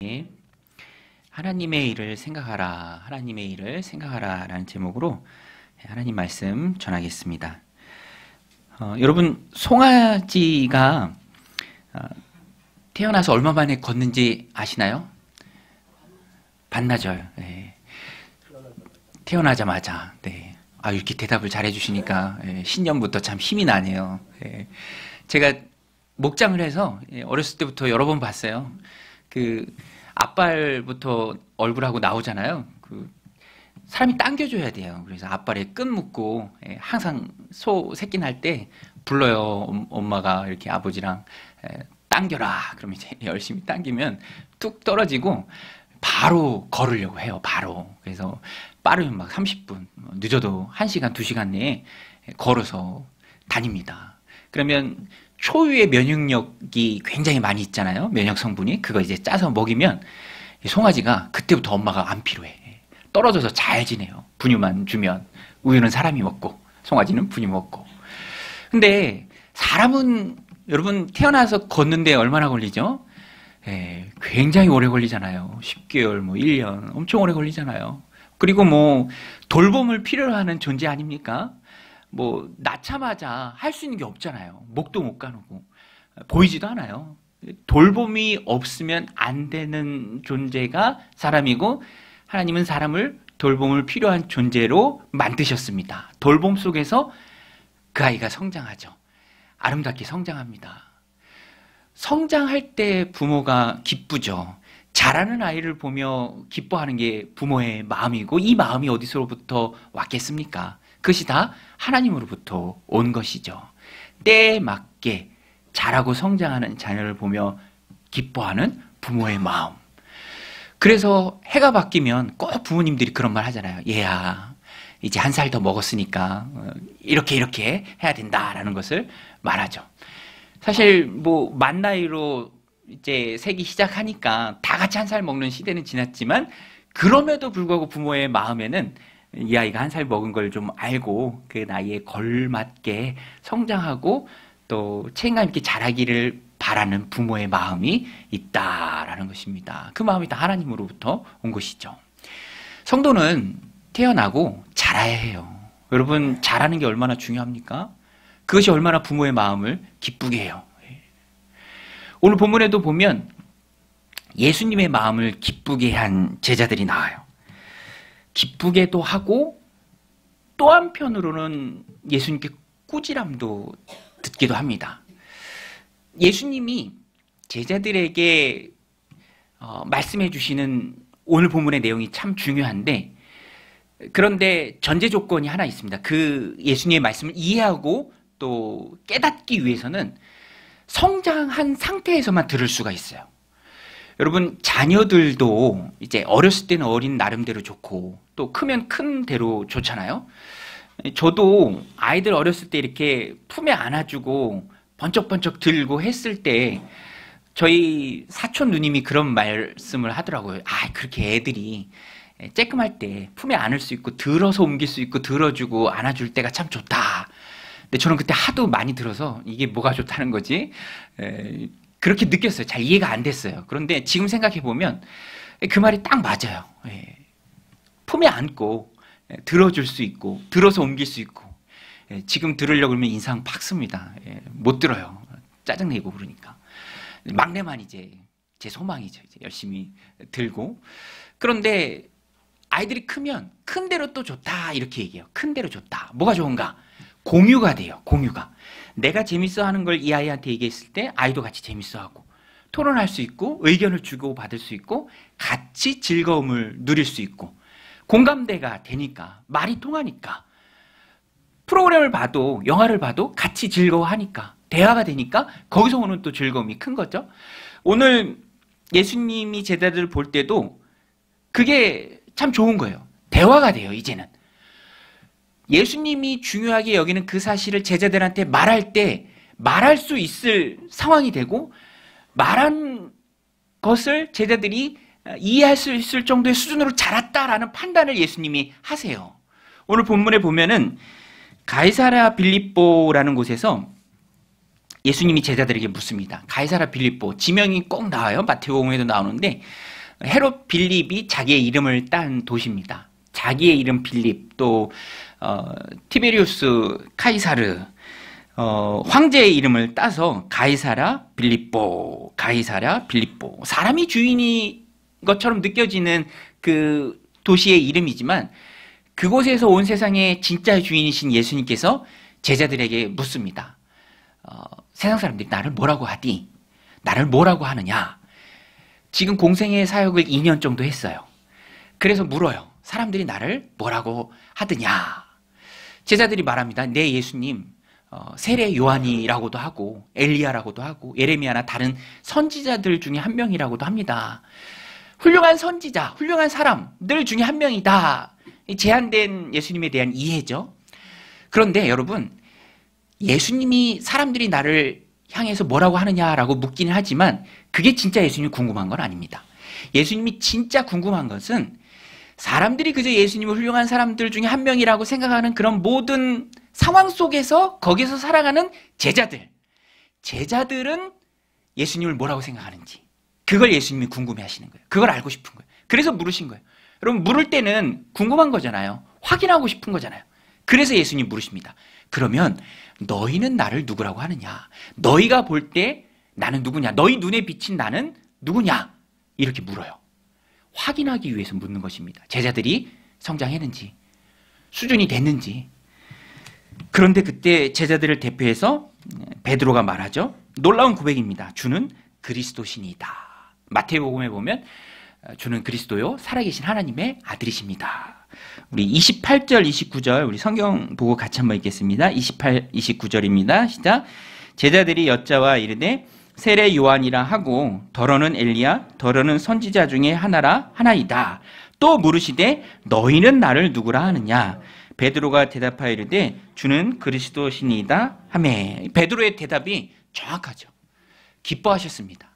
예, 하나님의 일을 생각하라, 하나님의 일을 생각하라 라는 제목으로 하나님 말씀 전하겠습니다. 여러분, 송아지가 태어나서 얼마 만에 걷는지 아시나요? 반나절. 네. 태어나자마자. 네. 이렇게 대답을 잘 해주시니까 신년부터 참 힘이 나네요. 제가 목장을 해서 어렸을 때부터 여러 번 봤어요. 앞발부터 얼굴하고 나오잖아요. 사람이 당겨줘야 돼요. 그래서 앞발에 끈 묶고 항상 소 새끼 날 때 불러요. 엄마가 이렇게 아버지랑 당겨라. 그러면 이제 열심히 당기면 뚝 떨어지고 바로 걸으려고 해요. 바로. 그래서 빠르면 막 30분, 늦어도 1시간, 2시간 내에 걸어서 다닙니다. 그러면 초유의 면역력이 굉장히 많이 있잖아요. 면역 성분이. 그거 이제 짜서 먹이면 송아지가 그때부터 엄마가 안 필요해. 떨어져서 잘 지내요. 분유만 주면. 우유는 사람이 먹고 송아지는 분유 먹고. 근데 사람은 여러분 태어나서 걷는데 얼마나 걸리죠? 굉장히 오래 걸리잖아요. 10개월, 1년 엄청 오래 걸리잖아요. 그리고 돌봄을 필요로 하는 존재 아닙니까? 낳자마자 할 수 있는 게 없잖아요. 목도 못 가누고 보이지도 않아요. 돌봄이 없으면 안 되는 존재가 사람이고, 하나님은 사람을 돌봄을 필요한 존재로 만드셨습니다. 돌봄 속에서 그 아이가 성장하죠. 아름답게 성장합니다. 성장할 때 부모가 기쁘죠. 자라는 아이를 보며 기뻐하는 게 부모의 마음이고, 이 마음이 어디서부터 왔겠습니까? 그것이 다 하나님으로부터 온 것이죠. 때에 맞게 자라고 성장하는 자녀를 보며 기뻐하는 부모의 마음. 그래서 해가 바뀌면 꼭 부모님들이 그런 말 하잖아요. 얘야, 이제 1살 더 먹었으니까 이렇게 해야 된다라는 것을 말하죠. 사실 만 나이로 이제 세기 시작하니까 다 같이 1살 먹는 시대는 지났지만, 그럼에도 불구하고 부모의 마음에는 이 아이가 1살 먹은 걸 좀 알고 그 나이에 걸맞게 성장하고 또 책임감 있게 자라기를 바라는 부모의 마음이 있다라는 것입니다. 그 마음이 다 하나님으로부터 온 것이죠. 성도는 태어나고 자라야 해요. 여러분, 자라는 게 얼마나 중요합니까? 그것이 얼마나 부모의 마음을 기쁘게 해요. 오늘 본문에도 보면 예수님의 마음을 기쁘게 한 제자들이 나와요. 기쁘게도 하고 또 한편으로는 예수님께 꾸지람도 듣기도 합니다. 예수님이 제자들에게 말씀해 주시는 오늘 본문의 내용이 참 중요한데, 그런데 전제 조건이 하나 있습니다. 그 예수님의 말씀을 이해하고 또 깨닫기 위해서는 성장한 상태에서만 들을 수가 있어요. 여러분, 자녀들도 이제 어렸을 때는 어린 나름대로 좋고 또 크면 큰 대로 좋잖아요. 저도 아이들 어렸을 때 이렇게 품에 안아주고 번쩍번쩍 들고 했을 때 저희 사촌 누님이 그런 말씀을 하더라고요. 그렇게 애들이 쬐끔할 때 품에 안을 수 있고 들어서 옮길 수 있고 들어주고 안아줄 때가 참 좋다. 근데 저는 그때 하도 많이 들어서 이게 뭐가 좋다는 거지? 그렇게 느꼈어요. 잘 이해가 안 됐어요. 그런데 지금 생각해보면 그 말이 딱 맞아요. 품에 안고 들어줄 수 있고 들어서 옮길 수 있고. 지금 들으려고 그러면 인상 팍 씁니다. 못 들어요. 짜증내고 그러니까. 막내만 이제 제 소망이죠. 이제 열심히 들고. 그런데 아이들이 크면 큰 대로 또 좋다 이렇게 얘기해요. 큰 대로 좋다. 뭐가 좋은가? 공유가 돼요. 공유가. 내가 재밌어하는 걸 이 아이한테 얘기했을 때 아이도 같이 재밌어하고 토론할 수 있고 의견을 주고받을 수 있고 같이 즐거움을 누릴 수 있고 공감대가 되니까, 말이 통하니까, 프로그램을 봐도 영화를 봐도 같이 즐거워하니까, 대화가 되니까 거기서 오는 또 즐거움이 큰 거죠. 오늘 예수님이 제자들을 볼 때도 그게 참 좋은 거예요. 대화가 돼요. 이제는 예수님이 중요하게 여기는 그 사실을 제자들한테 말할 때 말할 수 있을 상황이 되고, 말한 것을 제자들이 이해할 수 있을 정도의 수준으로 자랐다라는 판단을 예수님이 하세요. 오늘 본문에 보면은 가이사랴 빌립보라는 곳에서 예수님이 제자들에게 묻습니다. 가이사라 빌립보, 지명이 꼭 나와요. 마태복음에도 나오는데 헤롯 빌립이 자기의 이름을 딴 도시입니다. 자기의 이름 빌립, 또 티베리우스 카이사르, 황제의 이름을 따서 가이사라 빌립보, 가이사라 빌립보. 사람이 주인인 것처럼 느껴지는 그 도시의 이름이지만 그곳에서 온 세상의 진짜 주인이신 예수님께서 제자들에게 묻습니다. 세상 사람들이 나를 뭐라고 하디? 나를 뭐라고 하느냐? 지금 공생의 사역을 2년 정도 했어요. 그래서 물어요. 사람들이 나를 뭐라고 하느냐? 제자들이 말합니다. 네, 예수님, 세례 요한이라고도 하고 엘리야라고도 하고 예레미야나 다른 선지자들 중에 한 명이라고도 합니다. 훌륭한 선지자, 훌륭한 사람들 중에 한 명이다. 제한된 예수님에 대한 이해죠. 그런데 여러분, 예수님이 사람들이 나를 향해서 뭐라고 하느냐라고 묻기는 하지만 그게 진짜 예수님이 궁금한 건 아닙니다. 예수님이 진짜 궁금한 것은 사람들이 그저 예수님을 훌륭한 사람들 중에 한 명이라고 생각하는 그런 모든 상황 속에서 거기서 살아가는 제자들은 예수님을 뭐라고 생각하는지 그걸 예수님이 궁금해 하시는 거예요. 그걸 알고 싶은 거예요. 그래서 물으신 거예요. 여러분, 물을 때는 궁금한 거잖아요. 확인하고 싶은 거잖아요. 그래서 예수님 물으십니다. 그러면 너희는 나를 누구라고 하느냐? 너희가 볼 때 나는 누구냐? 너희 눈에 비친 나는 누구냐? 이렇게 물어요. 확인하기 위해서 묻는 것입니다. 제자들이 성장했는지, 수준이 됐는지. 그런데 그때 제자들을 대표해서 베드로가 말하죠. 놀라운 고백입니다. 주는 그리스도시니이다. 마태복음에 보면 주는 그리스도요 살아계신 하나님의 아들이십니다. 우리 28절, 29절 우리 성경 보고 같이 한번 읽겠습니다. 28, 29절입니다. 시작. 제자들이 여짜와 이르되 세례 요한이라 하고 더러는 엘리야, 더러는 선지자 중에 하나이다. 또 물으시되 너희는 나를 누구라 하느냐? 베드로가 대답하여 이르되 주는 그리스도시니이다 하매. 베드로의 대답이 정확하죠. 기뻐하셨습니다.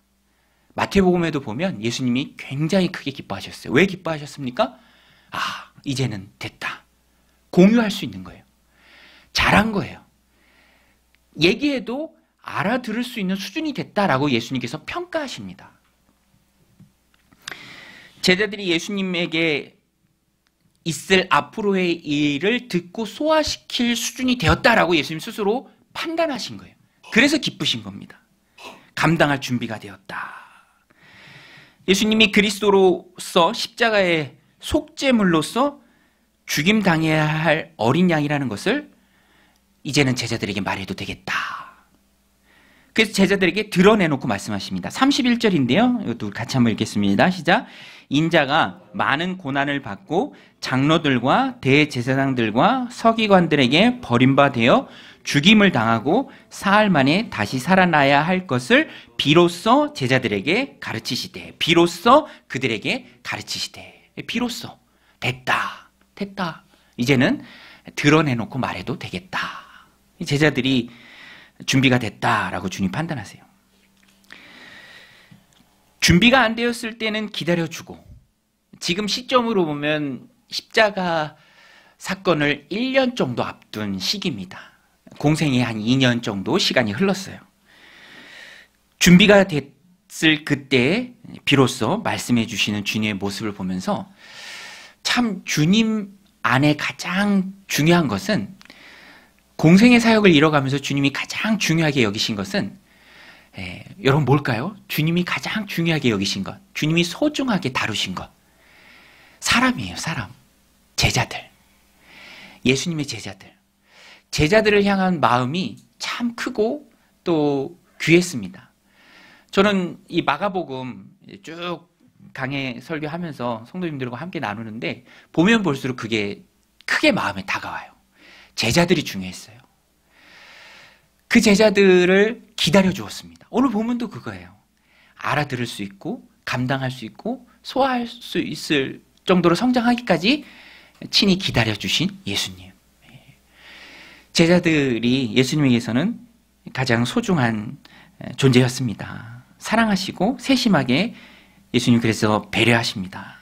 마태복음에도 보면 예수님이 굉장히 크게 기뻐하셨어요. 왜 기뻐하셨습니까? 이제는 됐다. 공유할 수 있는 거예요. 잘한 거예요. 얘기해도 알아들을 수 있는 수준이 됐다라고 예수님께서 평가하십니다. 제자들이 예수님에게 있을 앞으로의 일을 듣고 소화시킬 수준이 되었다라고 예수님 스스로 판단하신 거예요. 그래서 기쁘신 겁니다. 감당할 준비가 되었다. 예수님이 그리스도로서 십자가의 속죄물로서 죽임당해야 할 어린 양이라는 것을 이제는 제자들에게 말해도 되겠다. 그래서 제자들에게 드러내놓고 말씀하십니다. 31절인데요. 이것도 같이 한번 읽겠습니다. 시작. 인자가 많은 고난을 받고 장로들과 대제사장들과 서기관들에게 버림받아 죽임을 당하고 사흘 만에 다시 살아나야 할 것을 비로소 제자들에게 가르치시되, 비로소 그들에게 가르치시되, 비로소 됐다. 이제는 드러내놓고 말해도 되겠다. 제자들이 준비가 됐다라고 주님 판단하세요. 준비가 안 되었을 때는 기다려주고, 지금 시점으로 보면 십자가 사건을 1년 정도 앞둔 시기입니다. 공생이 한 2년 정도 시간이 흘렀어요. 준비가 됐을 그때 비로소 말씀해 주시는 주님의 모습을 보면서 참 주님 안에 가장 중요한 것은, 공생의 사역을 이뤄가면서 주님이 가장 중요하게 여기신 것은 여러분 뭘까요? 주님이 가장 중요하게 여기신 것, 주님이 소중하게 다루신 것, 사람이에요. 사람. 제자들. 예수님의 제자들을 향한 마음이 참 크고 또 귀했습니다. 저는 이 마가복음 쭉 강해 설교하면서 성도님들과 함께 나누는데 보면 볼수록 그게 크게 마음에 다가와요. 제자들이 중요했어요. 그 제자들을 기다려 주었습니다. 오늘 본문도 그거예요. 알아들을 수 있고 감당할 수 있고 소화할 수 있을 정도로 성장하기까지 친히 기다려 주신 예수님. 제자들이 예수님에게서는 가장 소중한 존재였습니다. 사랑하시고 세심하게 예수님 그래서 배려하십니다.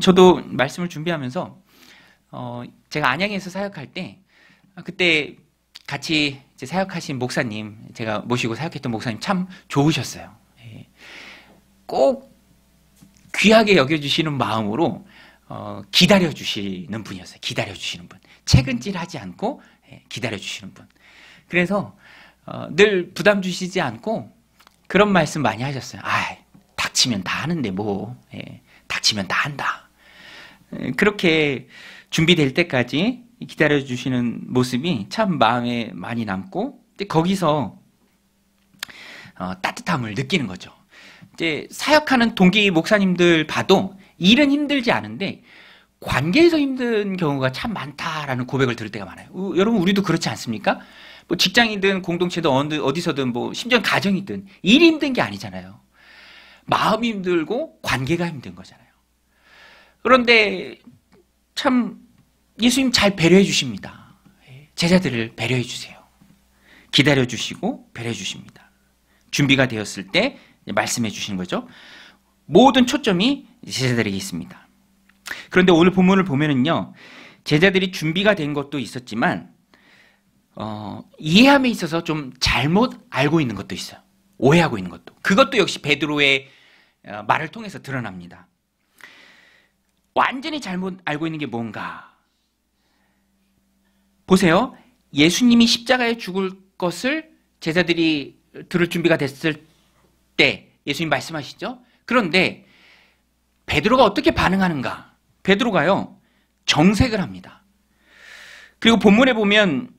저도 말씀을 준비하면서 제가 안양에서 사역할 때 그때 같이 이제 사역하신 목사님, 제가 모시고 사역했던 목사님 참 좋으셨어요. 예. 꼭 귀하게 여겨주시는 마음으로 기다려주시는 분이었어요. 기다려주시는 분. 책은질하지 않고 기다려주시는 분. 그래서 늘 부담 주시지 않고 그런 말씀 많이 하셨어요. 아, 닥치면 다 하는데 뭐. 닥치면 다 한다. 그렇게 준비될 때까지 기다려주시는 모습이 참 마음에 많이 남고 거기서 따뜻함을 느끼는 거죠. 이제 사역하는 동기 목사님들 봐도 일은 힘들지 않은데 관계에서 힘든 경우가 참 많다라는 고백을 들을 때가 많아요. 여러분 우리도 그렇지 않습니까? 뭐 직장이든 공동체든 어디서든 뭐 심지어 가정이든 일이 힘든 게 아니잖아요. 마음이 힘들고 관계가 힘든 거잖아요. 그런데 참 예수님 잘 배려해 주십니다. 제자들을 배려해 주세요. 기다려 주시고 배려해 주십니다. 준비가 되었을 때 말씀해 주시는 거죠. 모든 초점이 제자들에게 있습니다. 그런데 오늘 본문을 보면은요, 제자들이 준비가 된 것도 있었지만 이해함에 있어서 좀 잘못 알고 있는 것도 있어요. 오해하고 있는 것도. 그것도 역시 베드로의 말을 통해서 드러납니다. 완전히 잘못 알고 있는 게 뭔가? 보세요. 예수님이 십자가에 죽을 것을 제자들이 들을 준비가 됐을 때 예수님 말씀하시죠. 그런데 베드로가 어떻게 반응하는가? 베드로가요, 정색을 합니다. 그리고 본문에 보면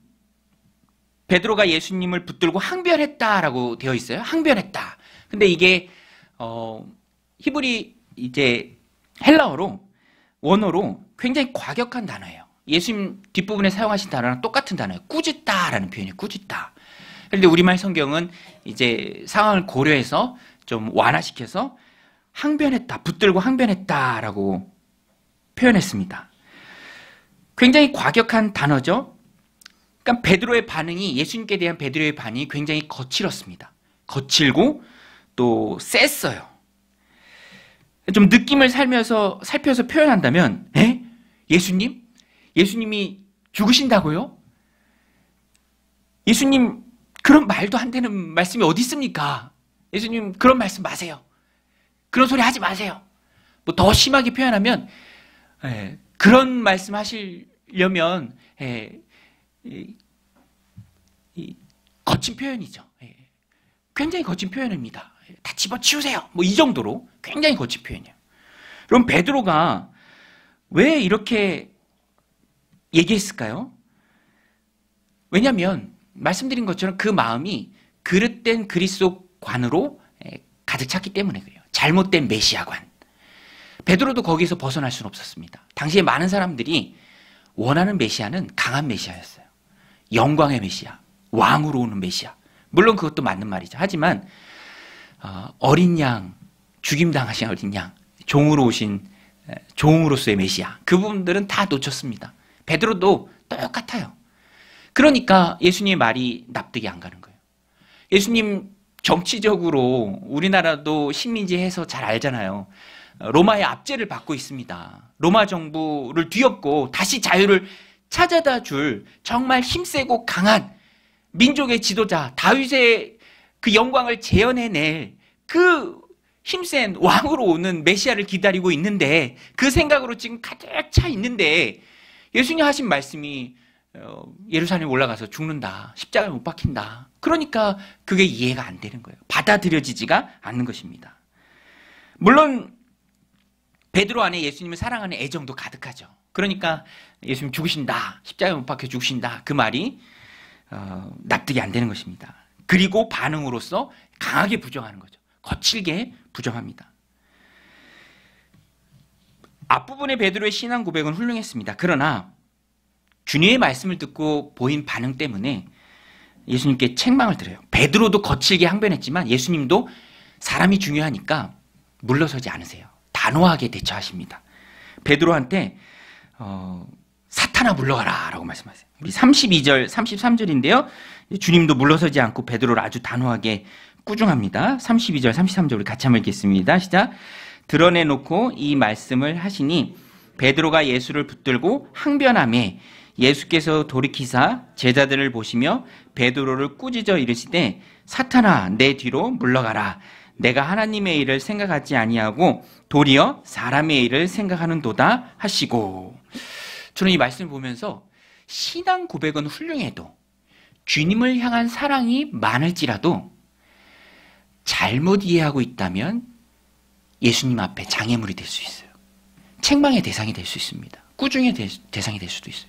베드로가 예수님을 붙들고 항변했다라고 되어 있어요. 항변했다. 근데 이게 히브리 이제 헬라어로 원어로 굉장히 과격한 단어예요. 예수님 뒷부분에 사용하신 단어랑 똑같은 단어예요. 꾸짖다라는 표현이에요. 꾸짖다. 그런데 우리말 성경은 이제 상황을 고려해서 좀 완화시켜서 항변했다, 붙들고 항변했다라고 표현했습니다. 굉장히 과격한 단어죠. 그러니까 베드로의 반응이, 예수님께 대한 베드로의 반응이 굉장히 거칠었습니다. 거칠고 또 셌어요. 좀 느낌을 살펴서 표현한다면, 예수님? 예수님이 죽으신다고요? 예수님 그런 말도 안 되는 말씀이 어디 있습니까? 예수님 그런 말씀 마세요. 그런 소리 하지 마세요. 뭐 더 심하게 표현하면 그런 말씀 하시려면 거친 표현이죠. 굉장히 거친 표현입니다. 다 집어치우세요. 뭐 이 정도로 굉장히 거친 표현이에요. 그럼 베드로가 왜 이렇게 얘기했을까요? 왜냐하면 말씀드린 것처럼 그 마음이 그릇된 그리스도관으로 가득 찼기 때문에 그래요. 잘못된 메시아관. 베드로도 거기서 벗어날 수는 없었습니다. 당시에 많은 사람들이 원하는 메시아는 강한 메시아였어요. 영광의 메시아, 왕으로 오는 메시아. 물론 그것도 맞는 말이죠. 하지만 어린 양, 죽임당하신 어린 양, 종으로 오신 종으로서의 메시아, 그분들은 다 놓쳤습니다. 베드로도 똑같아요. 그러니까 예수님의 말이 납득이 안 가는 거예요. 예수님 정치적으로 우리나라도 식민지 해서 잘 알잖아요. 로마의 압제를 받고 있습니다. 로마 정부를 뒤엎고 다시 자유를 찾아다 줄 정말 힘세고 강한 민족의 지도자, 다윗의 그 영광을 재현해낼 그 힘센 왕으로 오는 메시아를 기다리고 있는데, 그 생각으로 지금 가득 차 있는데 예수님 하신 말씀이 예루살렘에 올라가서 죽는다, 십자가에 못 박힌다. 그러니까 그게 이해가 안 되는 거예요. 받아들여지지가 않는 것입니다. 물론 베드로 안에 예수님을 사랑하는 애정도 가득하죠. 그러니까 예수님 죽으신다, 십자가에 못 박혀 죽으신다, 그 말이 납득이 안 되는 것입니다. 그리고 반응으로서 강하게 부정하는 거죠. 거칠게 부정합니다. 앞부분의 베드로의 신앙 고백은 훌륭했습니다. 그러나 주님의 말씀을 듣고 보인 반응 때문에 예수님께 책망을 드려요. 베드로도 거칠게 항변했지만 예수님도 사람이 중요하니까 물러서지 않으세요. 단호하게 대처하십니다. 베드로한테 사탄아 물러가라 라고 말씀하세요. 우리 32절, 33절인데요. 주님도 물러서지 않고 베드로를 아주 단호하게 꾸중합니다. 32절, 33절 우리 같이 한번 읽겠습니다. 시작. 드러내놓고 이 말씀을 하시니 베드로가 예수를 붙들고 항변하매 예수께서 돌이키사 제자들을 보시며 베드로를 꾸짖어 이르시되 사탄아 내 뒤로 물러가라. 내가 하나님의 일을 생각하지 아니하고 도리어 사람의 일을 생각하는도다 하시고. 저는 이 말씀을 보면서 신앙 고백은 훌륭해도 주님을 향한 사랑이 많을지라도 잘못 이해하고 있다면 예수님 앞에 장애물이 될 수 있어요. 책망의 대상이 될 수 있습니다. 꾸중의 대상이 될 수도 있어요.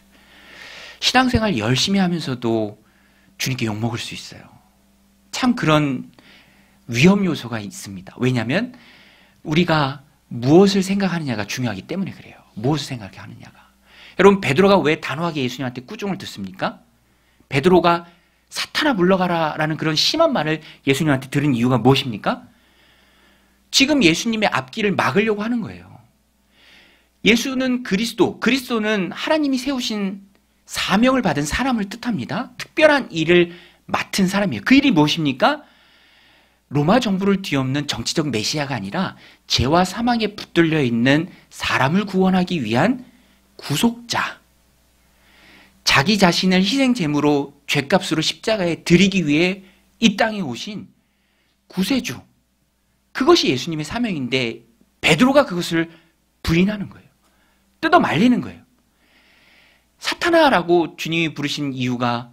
신앙생활 열심히 하면서도 주님께 욕먹을 수 있어요. 참 그런 위험 요소가 있습니다. 왜냐하면 우리가 무엇을 생각하느냐가 중요하기 때문에 그래요. 무엇을 생각하느냐가. 여러분, 베드로가 왜 단호하게 예수님한테 꾸중을 듣습니까? 베드로가 사탄아 물러가라 라는 그런 심한 말을 예수님한테 들은 이유가 무엇입니까? 지금 예수님의 앞길을 막으려고 하는 거예요. 예수는 그리스도는 하나님이 세우신 사명을 받은 사람을 뜻합니다. 특별한 일을 맡은 사람이에요. 그 일이 무엇입니까? 로마 정부를 뒤엎는 정치적 메시아가 아니라 죄와 사망에 붙들려 있는 사람을 구원하기 위한 구속자. 자기 자신을 희생 제물로 죄값으로 십자가에 드리기 위해 이 땅에 오신 구세주. 그것이 예수님의 사명인데 베드로가 그것을 부인하는 거예요. 뜯어 말리는 거예요. 사탄아라고 주님이 부르신 이유가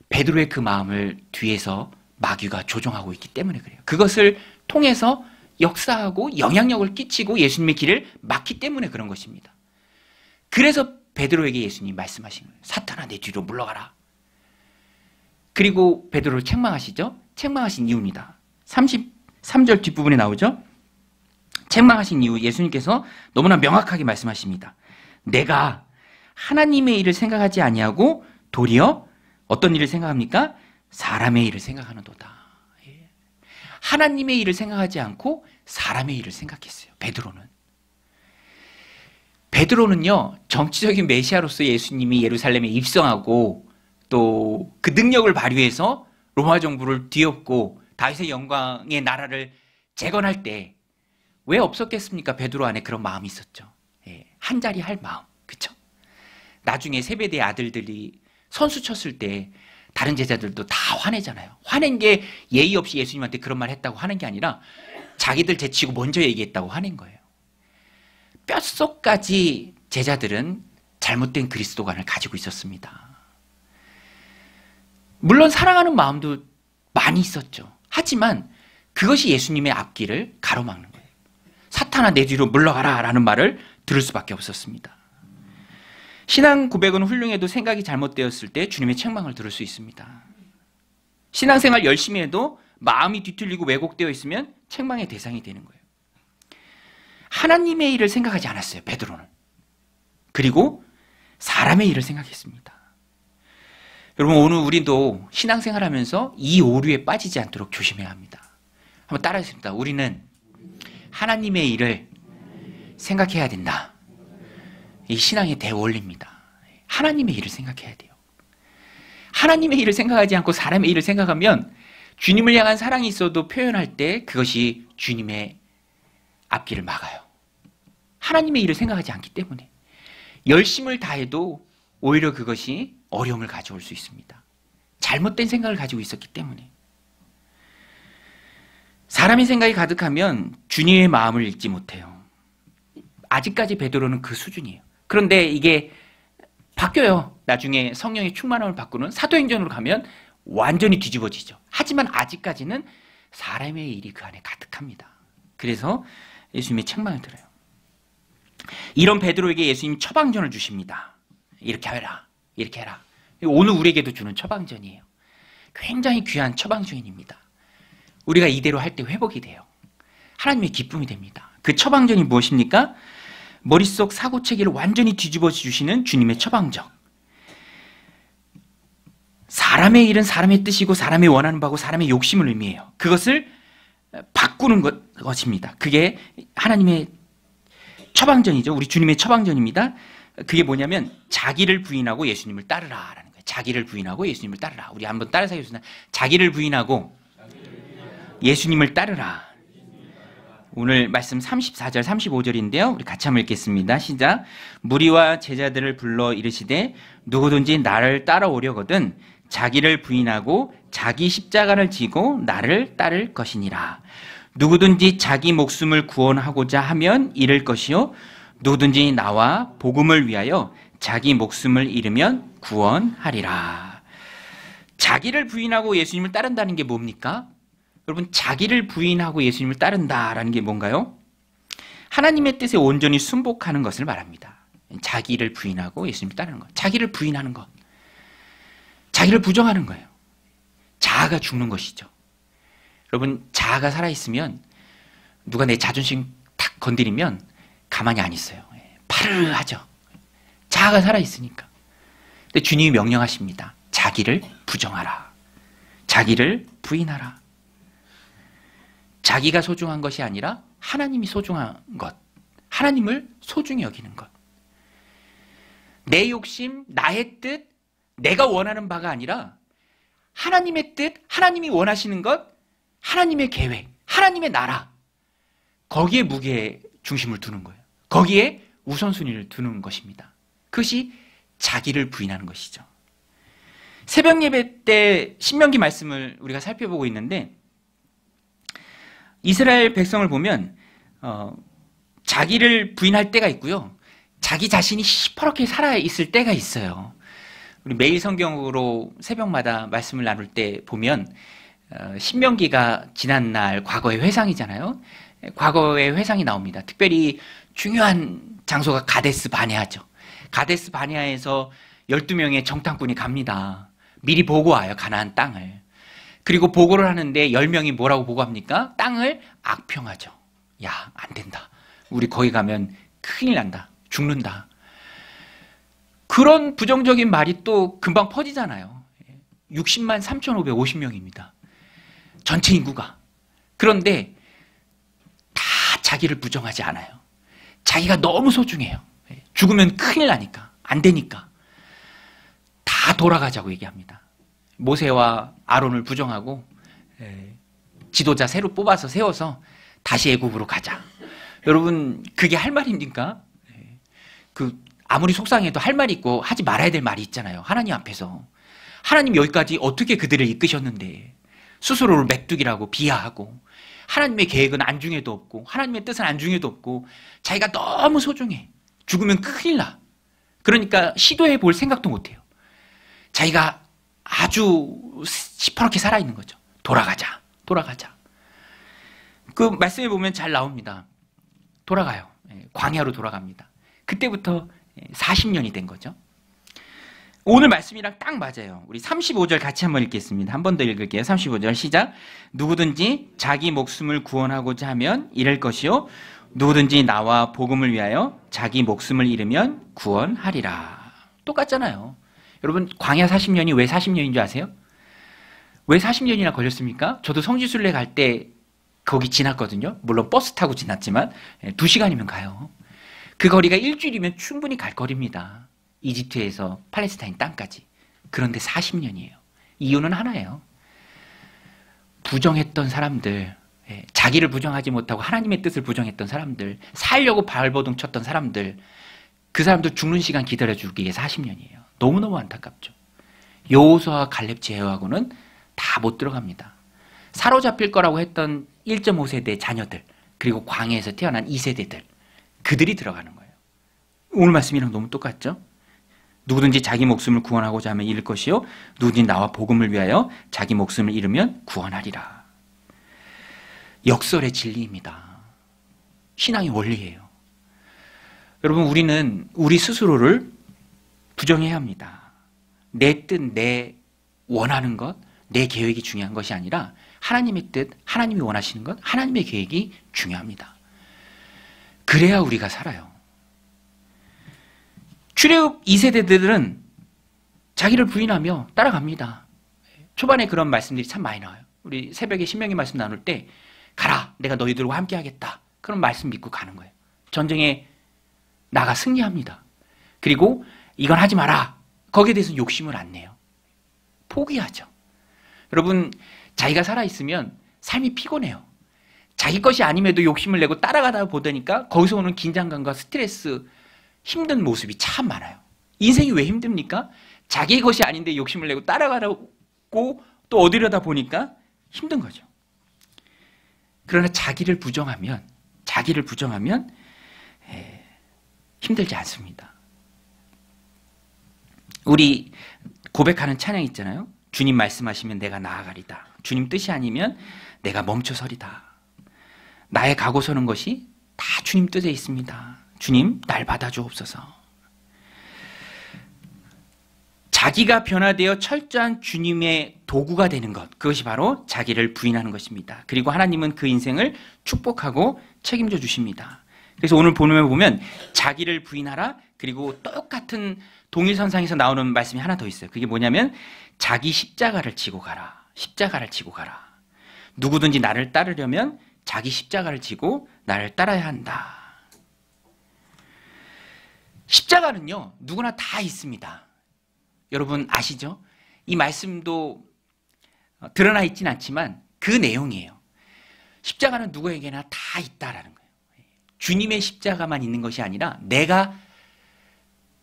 베드로의 그 마음을 뒤에서 마귀가 조종하고 있기 때문에 그래요. 그것을 통해서 역사하고 영향력을 끼치고 예수님의 길을 막기 때문에 그런 것입니다. 그래서 베드로에게 예수님이 말씀하신 거예요. 사탄아 내 뒤로 물러가라. 그리고 베드로를 책망하시죠. 책망하신 이유입니다. 33절 뒷부분에 나오죠. 책망하신 이유 예수님께서 너무나 명확하게 말씀하십니다. 내가 하나님의 일을 생각하지 아니하고 도리어 어떤 일을 생각합니까? 사람의 일을 생각하는도다. 하나님의 일을 생각하지 않고 사람의 일을 생각했어요. 베드로는요, 정치적인 메시아로서 예수님이 예루살렘에 입성하고 또 그 능력을 발휘해서 로마 정부를 뒤엎고 다윗의 영광의 나라를 재건할 때 왜 없었겠습니까? 베드로 안에 그런 마음이 있었죠. 한 자리 할 마음. 그렇죠? 나중에 세베대의 아들들이 선수 쳤을 때 다른 제자들도 다 화내잖아요. 화낸 게 예의 없이 예수님한테 그런 말 했다고 하는 게 아니라 자기들 제치고 먼저 얘기했다고 화낸 거예요. 뼛속까지 제자들은 잘못된 그리스도관을 가지고 있었습니다. 물론 사랑하는 마음도 많이 있었죠. 하지만 그것이 예수님의 앞길을 가로막는 거예요. 사탄아 내 뒤로 물러가라 라는 말을 들을 수밖에 없었습니다. 신앙 고백은 훌륭해도 생각이 잘못되었을 때 주님의 책망을 들을 수 있습니다. 신앙생활 열심히 해도 마음이 뒤틀리고 왜곡되어 있으면 책망의 대상이 되는 거예요. 하나님의 일을 생각하지 않았어요, 베드로는. 그리고 사람의 일을 생각했습니다. 여러분, 오늘 우리도 신앙생활하면서 이 오류에 빠지지 않도록 조심해야 합니다. 한번 따라하겠습니다. 우리는 하나님의 일을 생각해야 된다. 이 신앙의 대원리입니다. 하나님의 일을 생각해야 돼요. 하나님의 일을 생각하지 않고 사람의 일을 생각하면 주님을 향한 사랑이 있어도 표현할 때 그것이 주님의 앞길을 막아요. 하나님의 일을 생각하지 않기 때문에 열심을 다해도 오히려 그것이 어려움을 가져올 수 있습니다. 잘못된 생각을 가지고 있었기 때문에. 사람의 생각이 가득하면 주님의 마음을 읽지 못해요. 아직까지 베드로는 그 수준이에요. 그런데 이게 바뀌어요. 나중에 성령의 충만함을 받고는 사도행전으로 가면 완전히 뒤집어지죠. 하지만 아직까지는 사람의 일이 그 안에 가득합니다. 그래서 예수님의 책망을 들어요. 이런 베드로에게 예수님이 처방전을 주십니다. 이렇게 해라. 이렇게 해라. 오늘 우리에게도 주는 처방전이에요. 굉장히 귀한 처방전입니다. 우리가 이대로 할 때 회복이 돼요. 하나님의 기쁨이 됩니다. 그 처방전이 무엇입니까? 머릿속 사고체계를 완전히 뒤집어 주시는 주님의 처방전. 사람의 일은 사람의 뜻이고 사람이 원하는 바고 사람의 욕심을 의미해요. 그것을 바꾸는 것입니다. 그게 하나님의 처방전이죠. 우리 주님의 처방전입니다. 그게 뭐냐면 자기를 부인하고 예수님을 따르라라는 거예요. 자기를 부인하고 예수님을 따르라. 우리 한번 따라서 하겠습니다. 자기를 부인하고 예수님을 따르라. 오늘 말씀 34절, 35절인데요. 우리 같이 한번 읽겠습니다. 시작. 무리와 제자들을 불러 이르시되 누구든지 나를 따라오려거든 자기를 부인하고 자기 십자가를 지고 나를 따를 것이니라. 누구든지 자기 목숨을 구원하고자 하면 잃을 것이요 누구든지 나와 복음을 위하여 자기 목숨을 잃으면 구원하리라. 자기를 부인하고 예수님을 따른다는 게 뭡니까? 여러분, 자기를 부인하고 예수님을 따른다라는 게 뭔가요? 하나님의 뜻에 온전히 순복하는 것을 말합니다. 자기를 부인하고 예수님을 따르는 것. 자기를 부인하는 것. 자기를 부정하는 거예요. 자아가 죽는 것이죠. 여러분, 자아가 살아있으면 누가 내 자존심 탁 건드리면 가만히 안 있어요. 파르르 하죠. 자아가 살아있으니까. 근데 주님이 명령하십니다. 자기를 부정하라. 자기를 부인하라. 자기가 소중한 것이 아니라 하나님이 소중한 것. 하나님을 소중히 여기는 것. 내 욕심, 나의 뜻, 내가 원하는 바가 아니라 하나님의 뜻, 하나님이 원하시는 것, 하나님의 계획, 하나님의 나라. 거기에 무게 중심을 두는 거예요. 거기에 우선순위를 두는 것입니다. 그것이 자기를 부인하는 것이죠. 새벽 예배 때 신명기 말씀을 우리가 살펴보고 있는데 이스라엘 백성을 보면 자기를 부인할 때가 있고요. 자기 자신이 시퍼렇게 살아있을 때가 있어요. 우리 매일 성경으로 새벽마다 말씀을 나눌 때 보면 신명기가 지난날 과거의 회상이잖아요. 과거의 회상이 나옵니다. 특별히 중요한 장소가 가데스 바네아죠. 가데스 바네아에서 12명의 정탐꾼이 갑니다. 미리 보고 와요. 가나안 땅을. 그리고 보고를 하는데 10명이 뭐라고 보고합니까? 땅을 악평하죠. 야, 안 된다. 우리 거기 가면 큰일 난다. 죽는다. 그런 부정적인 말이 또 금방 퍼지잖아요. 60만 3,550명입니다. 전체 인구가. 그런데 다 자기를 부정하지 않아요. 자기가 너무 소중해요. 죽으면 큰일 나니까. 안 되니까. 다 돌아가자고 얘기합니다. 모세와 아론을 부정하고 지도자 새로 뽑아서 세워서 다시 애굽으로 가자. 여러분, 그게 할 말입니까? 아무리 속상해도 할 말이 있고 하지 말아야 될 말이 있잖아요. 하나님 앞에서. 하나님 여기까지 어떻게 그들을 이끄셨는데 스스로를 메뚜기라고 비하하고 하나님의 계획은 안중에도 없고 하나님의 뜻은 안중에도 없고 자기가 너무 소중해. 죽으면 큰일 나. 그러니까 시도해 볼 생각도 못해요. 자기가 아주 시퍼렇게 살아있는 거죠. 돌아가자. 돌아가자. 그 말씀에 보면 잘 나옵니다. 돌아가요. 광야로 돌아갑니다. 그때부터 40년이 된 거죠. 오늘 말씀이랑 딱 맞아요. 우리 35절 같이 한번 읽겠습니다. 한 번 더 읽을게요. 35절 시작. 누구든지 자기 목숨을 구원하고자 하면 잃을 것이요 누구든지 나와 복음을 위하여 자기 목숨을 잃으면 구원하리라. 똑같잖아요. 여러분, 광야 40년이 왜 40년인 줄 아세요? 왜 40년이나 걸렸습니까? 저도 성지순례 갈 때 거기 지났거든요. 물론 버스 타고 지났지만 2시간이면 가요. 그 거리가 일주일이면 충분히 갈 거리입니다. 이집트에서 팔레스타인 땅까지. 그런데 40년이에요. 이유는 하나예요. 부정했던 사람들, 자기를 부정하지 못하고 하나님의 뜻을 부정했던 사람들, 살려고 발버둥 쳤던 사람들, 그 사람들 죽는 시간 기다려주기에 40년이에요. 너무너무 안타깝죠. 여호수아와 갈렙 제외하고는 다 못 들어갑니다. 사로잡힐 거라고 했던 1.5세대 자녀들, 그리고 광야에서 태어난 2세대들, 그들이 들어가는 거예요. 오늘 말씀이랑 너무 똑같죠? 누구든지 자기 목숨을 구원하고자 하면 잃을 것이요 누구든지 나와 복음을 위하여 자기 목숨을 잃으면 구원하리라. 역설의 진리입니다. 신앙의 원리예요. 여러분, 우리는 우리 스스로를 부정해야 합니다. 내 뜻, 내 원하는 것, 내 계획이 중요한 것이 아니라 하나님의 뜻, 하나님이 원하시는 것, 하나님의 계획이 중요합니다. 그래야 우리가 살아요. 출애굽 2세대들은 자기를 부인하며 따라갑니다. 초반에 그런 말씀들이 참 많이 나와요. 우리 새벽에 신명기 말씀 나눌 때 가라, 내가 너희들과 함께 하겠다. 그런 말씀 믿고 가는 거예요. 전쟁에 나가 승리합니다. 그리고 이건 하지 마라. 거기에 대해서는 욕심을 안 내요. 포기하죠. 여러분, 자기가 살아있으면 삶이 피곤해요. 자기 것이 아님에도 욕심을 내고 따라가다 보니까 거기서 오는 긴장감과 스트레스, 힘든 모습이 참 많아요. 인생이 왜 힘듭니까? 자기 것이 아닌데 욕심을 내고 따라가고 또 얻으려다 보니까 힘든 거죠. 그러나 자기를 부정하면 힘들지 않습니다. 우리 고백하는 찬양 있잖아요. 주님 말씀하시면 내가 나아가리다. 주님 뜻이 아니면 내가 멈춰서리다. 나의 가고 서는 것이 다 주님 뜻에 있습니다. 주님 날 받아주옵소서. 자기가 변화되어 철저한 주님의 도구가 되는 것, 그것이 바로 자기를 부인하는 것입니다. 그리고 하나님은 그 인생을 축복하고 책임져 주십니다. 그래서 오늘 본문에 보면 자기를 부인하라, 그리고 똑같은 동일선상에서 나오는 말씀이 하나 더 있어요. 그게 뭐냐면 자기 십자가를 지고 가라. 십자가를 지고 가라. 누구든지 나를 따르려면 자기 십자가를 지고 나를 따라야 한다. 십자가는요, 누구나 다 있습니다. 여러분 아시죠? 이 말씀도 드러나 있진 않지만 그 내용이에요. 십자가는 누구에게나 다 있다라는 거예요. 주님의 십자가만 있는 것이 아니라 내가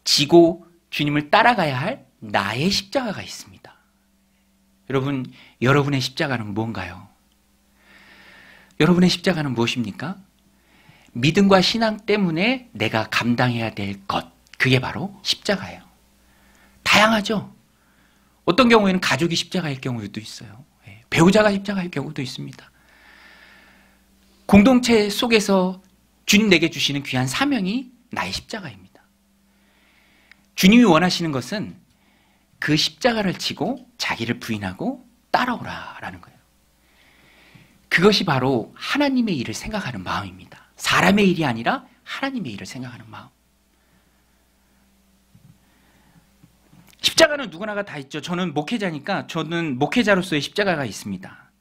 지고 주님을 따라가야 할 나의 십자가가 있습니다. 여러분, 여러분의 십자가는 뭔가요? 여러분의 십자가는 무엇입니까? 믿음과 신앙 때문에 내가 감당해야 될 것, 그게 바로 십자가예요. 다양하죠? 어떤 경우에는 가족이 십자가일 경우도 있어요. 배우자가 십자가일 경우도 있습니다. 공동체 속에서 주님 내게 주시는 귀한 사명이 나의 십자가입니다. 주님이 원하시는 것은 그 십자가를 지고 자기를 부인하고 따라오라라는 거예요. 그것이 바로 하나님의 일을 생각하는 마음입니다. 사람의 일이 아니라 하나님의 일을 생각하는 마음. 십자가는 누구나가 다 있죠. 저는 목회자니까 저는 목회자로서의 십자가가 있습니다.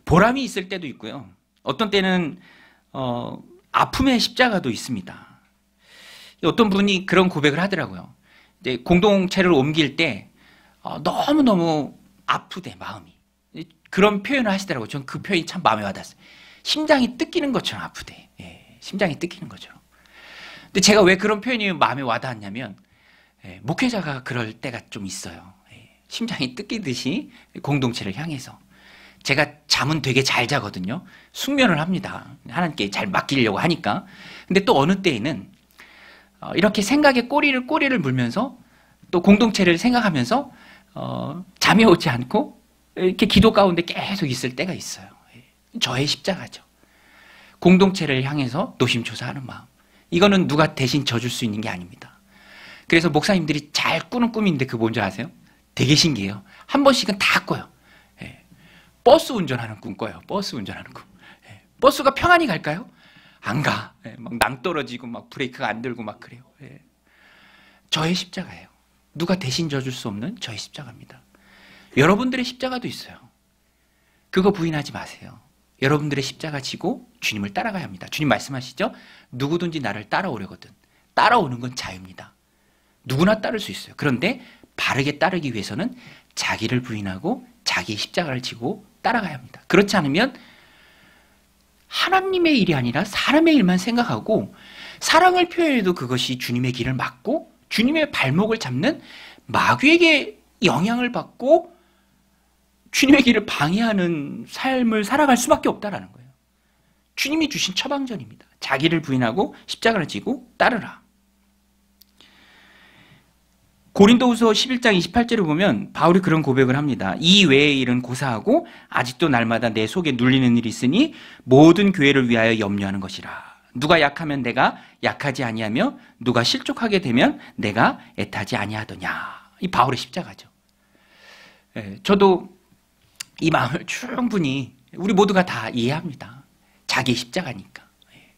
보람이 있을 때도 있고요. 어떤 때는 아픔의 십자가도 있습니다. 어떤 분이 그런 고백을 하더라고요. 이제 공동체를 옮길 때 너무너무 아프대, 마음이. 그런 표현을 하시더라고요. 전 그 표현이 참 마음에 와닿았어요. 심장이 뜯기는 것처럼 아프대. 심장이 뜯기는 것처럼. 근데 제가 왜 그런 표현이 마음에 와닿았냐면 목회자가 그럴 때가 좀 있어요. 심장이 뜯기듯이 공동체를 향해서. 제가 잠은 되게 잘 자거든요. 숙면을 합니다. 하나님께 잘 맡기려고 하니까. 근데 또 어느 때에는 이렇게 생각에 꼬리를 물면서 또 공동체를 생각하면서 잠이 오지 않고 이렇게 기도 가운데 계속 있을 때가 있어요. 저의 십자가죠. 공동체를 향해서 노심초사하는 마음. 이거는 누가 대신 져줄 수 있는 게 아닙니다. 그래서 목사님들이 잘 꾸는 꿈인데 그거 뭔지 아세요? 되게 신기해요. 한 번씩은 다 꿔요. 버스 운전하는 꿈 꿔요. 버스 운전하는 꿈. 버스가 평안히 갈까요? 안 가. 막 낭떠러지고 막 브레이크가 안 들고 막 그래요. 저의 십자가예요. 누가 대신 져줄 수 없는 저의 십자가입니다. 여러분들의 십자가도 있어요. 그거 부인하지 마세요. 여러분들의 십자가 지고 주님을 따라가야 합니다. 주님 말씀하시죠? 누구든지 나를 따라오려거든. 따라오는 건 자유입니다. 누구나 따를 수 있어요. 그런데 바르게 따르기 위해서는 자기를 부인하고 자기의 십자가를 지고 따라가야 합니다. 그렇지 않으면 하나님의 일이 아니라 사람의 일만 생각하고 사랑을 표현해도 그것이 주님의 길을 막고 주님의 발목을 잡는 마귀에게 영향을 받고 주님의 길을 방해하는 삶을 살아갈 수밖에 없다라는 거예요. 주님이 주신 처방전입니다. 자기를 부인하고 십자가를 지고 따르라. 고린도후서 11장 28절을 보면 바울이 그런 고백을 합니다. 이 외의 일은 고사하고 아직도 날마다 내 속에 눌리는 일이 있으니 모든 교회를 위하여 염려하는 것이라. 누가 약하면 내가 약하지 아니하며 누가 실족하게 되면 내가 애타지 아니하더냐. 이 바울의 십자가죠. 저도 이 마음을 충분히 우리 모두가 다 이해합니다. 자기 십자가니까.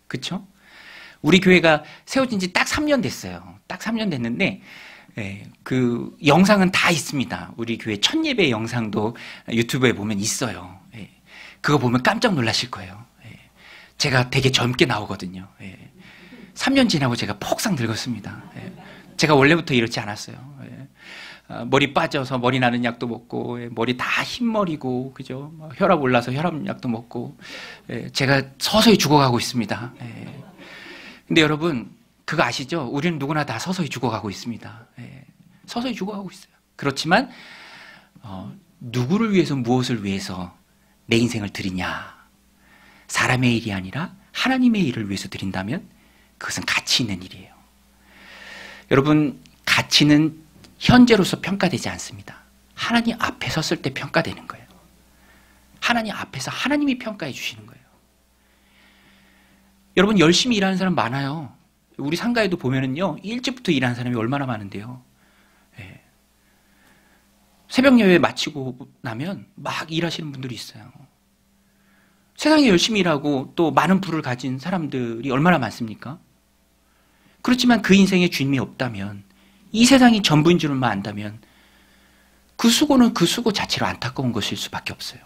그렇죠? 우리 교회가 세워진 지 딱 3년 됐어요. 딱 3년 됐는데 그 영상은 다 있습니다. 우리 교회 첫 예배 영상도 유튜브에 보면 있어요. 그거 보면 깜짝 놀라실 거예요. 제가 되게 젊게 나오거든요. 3년 지나고 제가 폭삭 늙었습니다. 제가 원래부터 이렇지 않았어요. 머리 빠져서 머리 나는 약도 먹고, 머리 다 흰머리고, 그죠? 혈압 올라서 혈압약도 먹고, 제가 서서히 죽어가고 있습니다. 근데 여러분, 그거 아시죠? 우리는 누구나 다 서서히 죽어가고 있습니다. 서서히 죽어가고 있어요. 그렇지만, 누구를 위해서, 무엇을 위해서 내 인생을 드리냐? 사람의 일이 아니라 하나님의 일을 위해서 드린다면 그것은 가치 있는 일이에요. 여러분, 가치는 현재로서 평가되지 않습니다. 하나님 앞에 섰을 때 평가되는 거예요. 하나님 앞에서 하나님이 평가해 주시는 거예요. 여러분, 열심히 일하는 사람 많아요. 우리 상가에도 보면은요, 일찍부터 일하는 사람이 얼마나 많은데요. 새벽 예배 마치고 나면 막 일하시는 분들이 있어요. 세상에 열심히 일하고 또 많은 부를 가진 사람들이 얼마나 많습니까? 그렇지만 그 인생에 주님이 없다면, 이 세상이 전부인 줄만 안다면 그 수고는 그 수고 자체로 안타까운 것일 수밖에 없어요.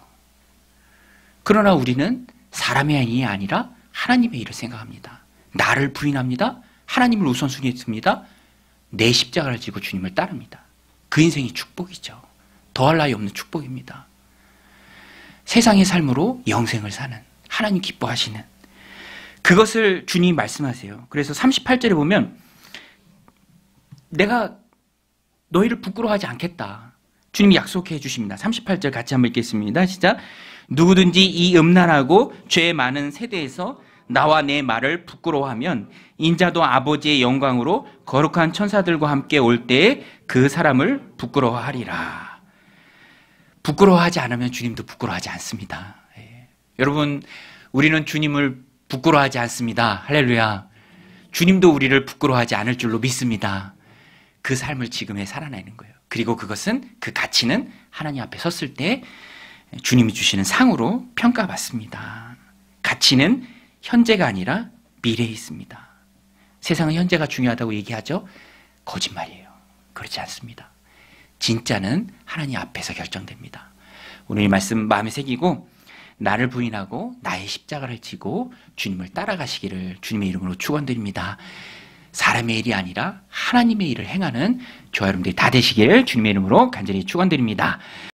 그러나 우리는 사람의 일이 아니라 하나님의 일을 생각합니다. 나를 부인합니다. 하나님을 우선순위에 둡니다. 내 십자가를 지고 주님을 따릅니다. 그 인생이 축복이죠. 더할 나위 없는 축복입니다. 세상의 삶으로 영생을 사는, 하나님 기뻐하시는, 그것을 주님이 말씀하세요. 그래서 38절에 보면 내가 너희를 부끄러워하지 않겠다. 주님이 약속해 주십니다. 38절 같이 한번 읽겠습니다. 시작. 누구든지 이 음란하고 죄 많은 세대에서 나와 내 말을 부끄러워하면 인자도 아버지의 영광으로 거룩한 천사들과 함께 올 때에 그 사람을 부끄러워하리라. 부끄러워하지 않으면 주님도 부끄러워하지 않습니다. 여러분, 우리는 주님을 부끄러워하지 않습니다. 할렐루야. 주님도 우리를 부끄러워하지 않을 줄로 믿습니다. 그 삶을 지금에 살아내는 거예요. 그리고 그것은, 그 가치는 하나님 앞에 섰을 때 주님이 주시는 상으로 평가받습니다. 가치는 현재가 아니라 미래에 있습니다. 세상은 현재가 중요하다고 얘기하죠? 거짓말이에요. 그렇지 않습니다. 진짜는 하나님 앞에서 결정됩니다. 오늘 이 말씀 마음에 새기고 나를 부인하고 나의 십자가를 지고 주님을 따라가시기를 주님의 이름으로 축원드립니다. 사람의 일이 아니라 하나님의 일을 행하는 저와 여러분들이 다 되시기를 주님의 이름으로 간절히 축원드립니다.